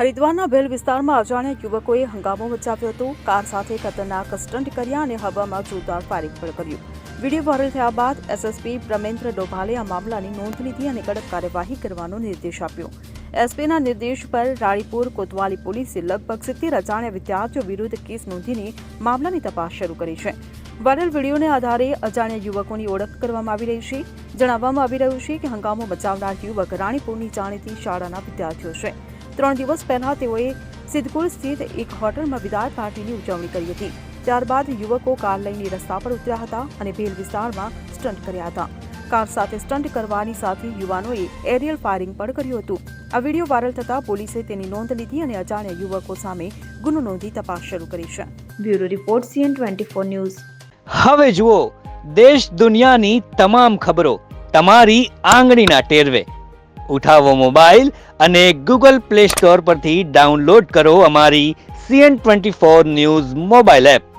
હરિદ્વારના ભેલ વિસ્તારમાં અજાણ્યા યુવકોએ હંગામો મચાવ્યો હતો। કાર સાથે ખતરનાક સ્ટન્ટ કર્યા અને હવામાં જોરદાર ફાયરિંગ પણ કર્યું। વિડીયો વાયરલ થયા બાદ એસએસપી બ્રહ્મેન્દ્ર ડોભાલે આ મામલાની નોંધ લીધી અને કડક કાર્યવાહી કરવાનો નિર્દેશ આપ્યો। એસપીના નિર્દેશ પર રાણીપુર કોતવાલી પોલીસે લગભગ 70 અજાણ્યા વિદ્યાર્થીઓ વિરુદ્ધ કેસ નોંધીને મામલાની તપાસ શરૂ કરી છે। વાયરલ વિડીયોને આધારે અજાણ્યા યુવકોની ઓળખ કરવામાં આવી રહી છે। જણાવવામાં આવી રહ્યું છે કે હંગામો મચાવનાર યુવક રાણીપુરની જાણીતી શાળાના વિદ્યાર્થીઓ છે। 3 દિવસ પહેલા તેઓએ સિદ્ધપુર સ્થિત એક હોટલમાં વિદાય પાર્ટીની ઉજવણી કરી હતી। ત્યારબાદ યુવકો કાર લઈને રસ્તા પર ઉતર્યા હતા અને ભેલ વિસ્તારમાં સ્ટન્ટ કર્યા હતા। કાર સાથે સ્ટન્ટ કરવાની સાથે યુવાનોએ એરિયલ ફાયરિંગ પણ કર્યું હતું। આ વિડીયો વાયરલ થતા પોલીસે તેની નોંધ લીધી અને અજાણ્યા યુવકો સામે ગુનો નોંધી તપાસ શરૂ કરી છે। Bureau report CN24 news. હવે જુઓ દેશ દુનિયાની તમામ ખબરો તમારી આંગળીના ટેરવે। ઉઠાવો મોબાઈલ અને ગૂગલ પ્લે સ્ટોર પરથી ડાઉનલોડ કરો અમારી CN24 ન્યૂઝ મોબાઈલ એપ।